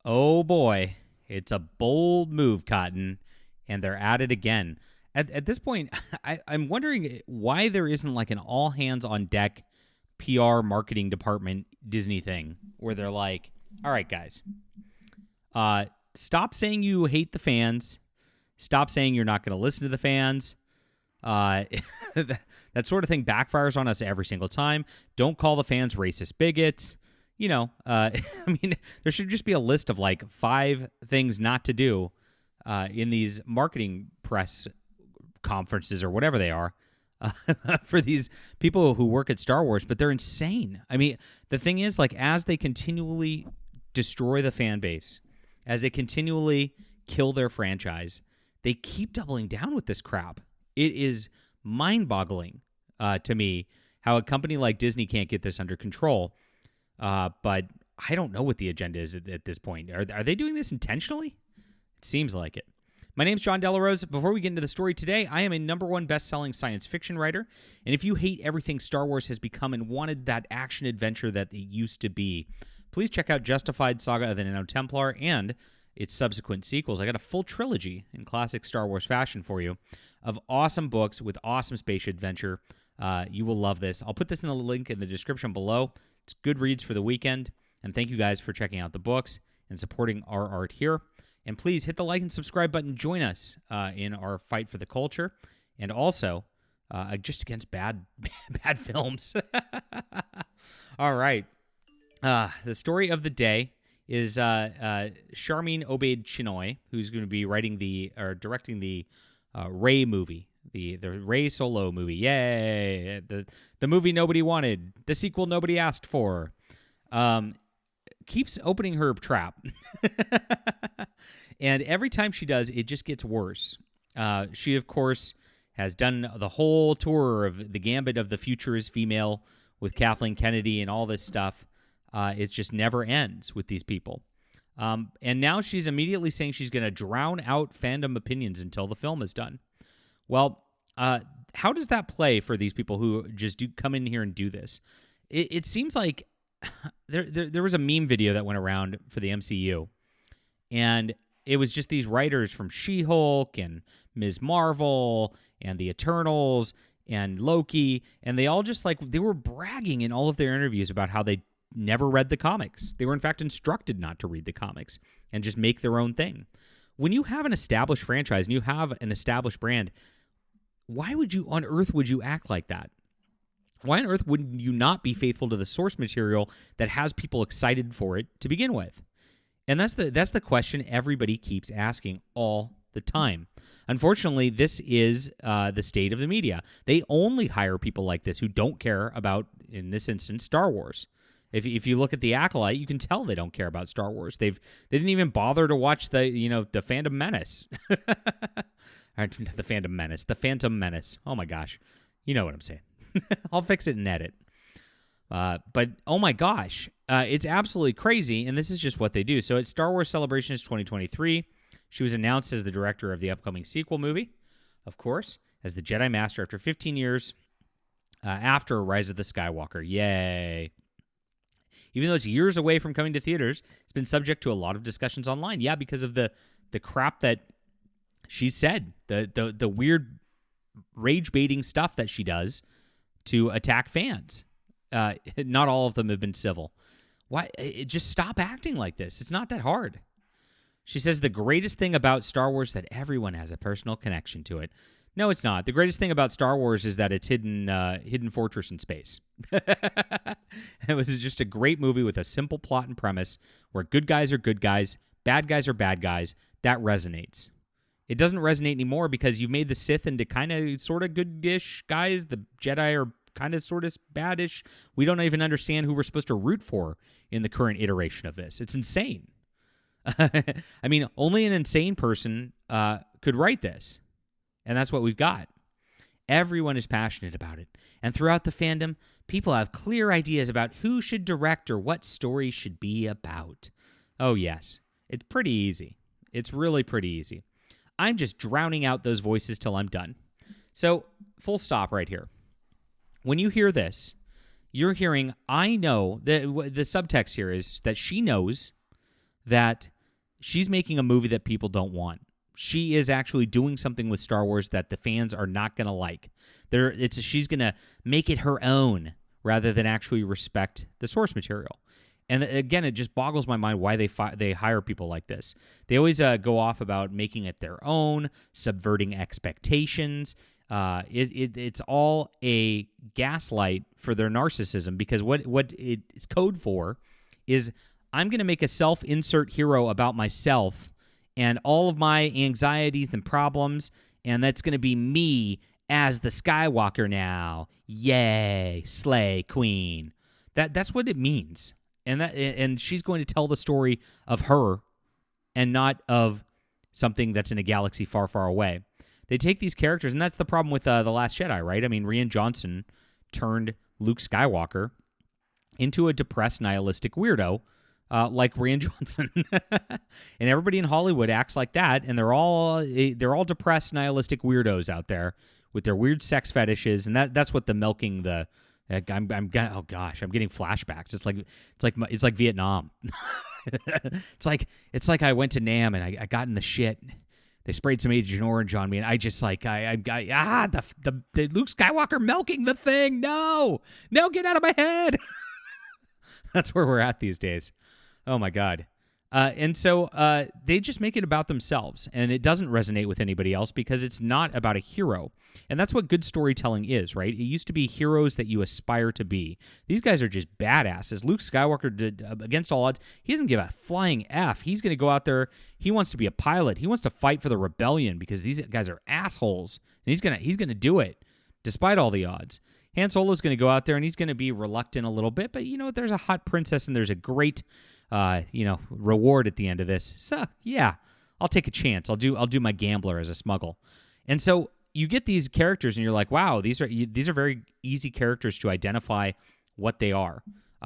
Oh boy, it's a bold move, Cotton, and they're at it again. At this point, I'm wondering why there isn't like an all hands on deck PR marketing department Disney thing where they're like, all right, guys, stop saying you hate the fans. Stop saying you're not going to listen to the fans. That sort of thing backfires on us every single time. Don't call the fans racist bigots. I mean, there should just be a list of like 5 things not to do in these marketing press conferences or whatever they are for these people who work at Star Wars, but they're insane. I mean, the thing is, like, as they continually destroy the fan base, as they continually kill their franchise, they keep doubling down with this crap. It is mind-boggling to me how a company like Disney can't get this under control. But I don't know what the agenda is at this point. Are they doing this intentionally? It seems like it. My name's John Delarose. Before we get into the story today, I am a #1 best-selling science fiction writer. And if you hate everything Star Wars has become and wanted that action adventure that it used to be, please check out Justified Saga of the Nano Templar and its subsequent sequels. I got a full trilogy in classic Star Wars fashion for you of awesome books with awesome space adventure. You will love this. I'll put this in the link in the description below. It's good reads for the weekend. And thank you guys for checking out the books and supporting our art here. And please hit the like and subscribe button. Join us in our fight for the culture. And also, just against bad films. All right. The story of the day is Sharmeen Obaid-Chinoy, who's going to be directing the Rey movie, the Rey Solo movie. Yay! The movie nobody wanted, the sequel nobody asked for. Keeps opening her trap, and every time she does, it just gets worse. She, of course, has done the whole tour of the gambit of the future is female with Kathleen Kennedy and all this stuff. It just never ends with these people. And now she's immediately saying she's going to drown out fandom opinions until the film is done. Well, how does that play for these people who just come in here and do this? It seems like there was a meme video that went around for the MCU, and it was just these writers from She-Hulk and Ms. Marvel and the Eternals and Loki, and they all just they were bragging in all of their interviews about how they never read the comics. They were, in fact, instructed not to read the comics and just make their own thing. When you have an established franchise and you have an established brand, why on earth would you act like that? Why on earth would you not be faithful to the source material that has people excited for it to begin with? And that's the question everybody keeps asking all the time. Unfortunately, this is the state of the media. They only hire people like this who don't care about, in this instance, Star Wars. If you look at the Acolyte, you can tell they don't care about Star Wars. They didn't even bother to watch the Phantom Menace. The Phantom Menace. The Phantom Menace. Oh my gosh. You know what I'm saying. I'll fix it and edit. But oh my gosh, it's absolutely crazy, and this is just what they do. So at Star Wars Celebrations 2023, she was announced as the director of the upcoming sequel movie, of course, as the Jedi Master after 15 years after Rise of the Skywalker. Yay. Even though it's years away from coming to theaters, it's been subject to a lot of discussions online. Yeah, because of the crap that she said, the weird rage-baiting stuff that she does to attack fans. Not all of them have been civil. Why? Just stop acting like this. It's not that hard. She says the greatest thing about Star Wars is that everyone has a personal connection to it. No, it's not. The greatest thing about Star Wars is that it's hidden fortress in space. It was just a great movie with a simple plot and premise where good guys are good guys, bad guys are bad guys. That resonates. It doesn't resonate anymore because you've made the Sith into kind of sort of good-ish guys. The Jedi are kind of sort of bad-ish. We don't even understand who we're supposed to root for in the current iteration of this. It's insane. I mean, only an insane person could write this. And that's what we've got. Everyone is passionate about it. And throughout the fandom, people have clear ideas about who should direct or what story should be about. Oh, yes. It's pretty easy. It's really pretty easy. I'm just drowning out those voices till I'm done. So, full stop right here. When you hear this, you're hearing, I know, the subtext here is that she knows that she's making a movie that people don't want. She is actually doing something with Star Wars that the fans are not going to like. She's going to make it her own rather than actually respect the source material. And again, it just boggles my mind why they hire people like this. They always go off about making it their own, subverting expectations. It's all a gaslight for their narcissism, because what it's code for is, I'm going to make a self-insert hero about myself and all of my anxieties and problems, and that's going to be me as the Skywalker now. Yay, slay queen. That's what it means. And she's going to tell the story of her and not of something that's in a galaxy far, far away. They take these characters, and that's the problem with The Last Jedi, right? I mean, Rian Johnson turned Luke Skywalker into a depressed, nihilistic weirdo, like Rian Johnson. And everybody in Hollywood acts like that, and they're all depressed, nihilistic weirdos out there with their weird sex fetishes, and that's what the milking the. I'm oh gosh, I'm getting flashbacks. It's like Vietnam. it's like I went to Nam and I got in the shit. They sprayed some Agent Orange on me, and I just the Luke Skywalker milking the thing. No, get out of my head. That's where we're at these days. Oh my God. And so they just make it about themselves, and it doesn't resonate with anybody else because it's not about a hero. And that's what good storytelling is, right? It used to be heroes that you aspire to be. These guys are just badasses. Luke Skywalker did, against all odds, he doesn't give a flying F. He's going to go out there. He wants to be a pilot. He wants to fight for the rebellion because these guys are assholes, and he's going to do it despite all the odds. Han Solo's going to go out there, and he's going to be reluctant a little bit, but there's a hot princess, and there's a great reward at the end of this. So yeah, I'll take a chance. I'll do my gambler as a smuggle. And so you get these characters, and you're like, wow, these are very easy characters to identify what they are.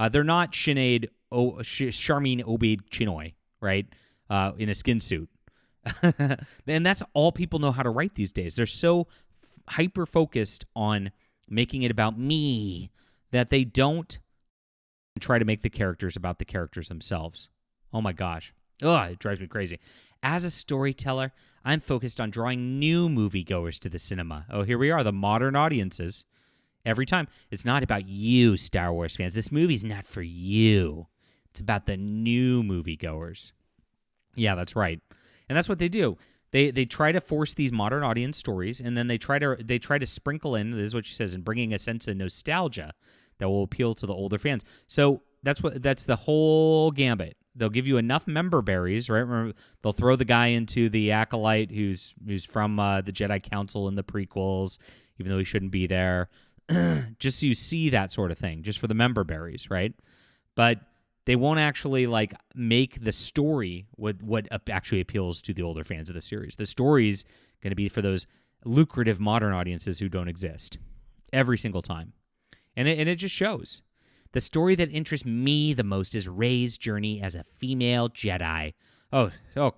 They're not Sharmeen Obaid-Chinoy, right? In a skin suit. And that's all people know how to write these days. They're so hyper focused on making it about me that they don't try to make the characters about the characters themselves. Oh my gosh. Ugh, it drives me crazy. As a storyteller, I'm focused on drawing new moviegoers to the cinema. Oh, here we are, the modern audiences. Every time. It's not about you, Star Wars fans. This movie's not for you. It's about the new moviegoers. Yeah, that's right. And that's what they do. They try to force these modern audience stories, and then they try to sprinkle in, this is what she says, in bringing a sense of nostalgia that will appeal to the older fans. So that's the whole gambit. They'll give you enough member berries, right? Remember, they'll throw the guy into the acolyte who's from the Jedi Council in the prequels, even though he shouldn't be there, just so you see that sort of thing, just for the member berries, right? But they won't actually make the story what actually appeals to the older fans of the series. The story's going to be for those lucrative modern audiences who don't exist every single time. And it just shows. The story that interests me the most is Rey's journey as a female Jedi. Oh,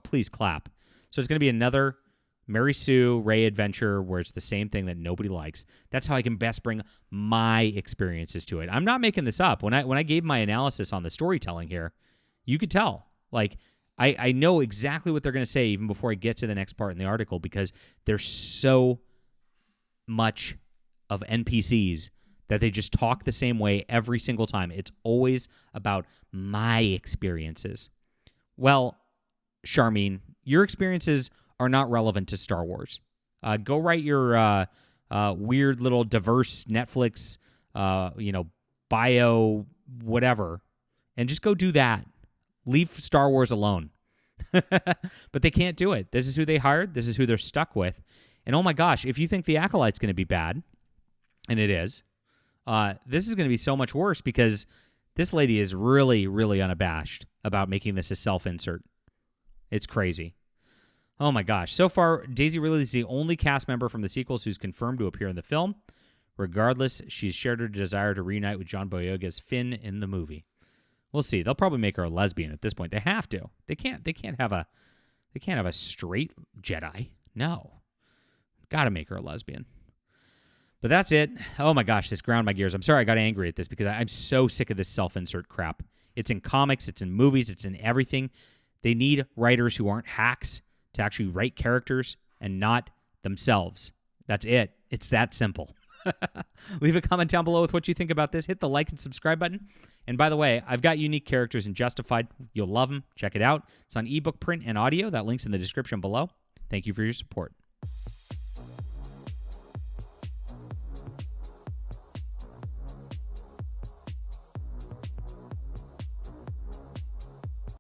please clap. So it's going to be another Mary Sue, Rey adventure where it's the same thing that nobody likes. That's how I can best bring my experiences to it. I'm not making this up. When I gave my analysis on the storytelling here, you could tell. I know exactly what they're going to say even before I get to the next part in the article, because there's so much of NPCs that they just talk the same way every single time. It's always about my experiences. Well, Sharmeen, your experiences are not relevant to Star Wars. Go write your weird little diverse Netflix, bio, whatever, and just go do that. Leave Star Wars alone. But they can't do it. This is who they hired. This is who they're stuck with. And oh my gosh, if you think The Acolyte's going to be bad, and it is, this is going to be so much worse, because this lady is really, really unabashed about making this a self-insert. It's crazy. Oh my gosh. So far, Daisy Ridley is the only cast member from the sequels who's confirmed to appear in the film. Regardless, she's shared her desire to reunite with John Boyega's Finn in the movie. We'll see. They'll probably make her a lesbian at this point. They have to. They can't have a straight Jedi. No. Got to make her a lesbian. But that's it. Oh my gosh, this ground my gears. I'm sorry I got angry at this because I'm so sick of this self-insert crap. It's in comics, it's in movies, it's in everything. They need writers who aren't hacks to actually write characters and not themselves. That's it. It's that simple. Leave a comment down below with what you think about this. Hit the like and subscribe button. And by the way, I've got unique characters in Justified. You'll love them. Check it out. It's on ebook, print, and audio. That link's in the description below. Thank you for your support.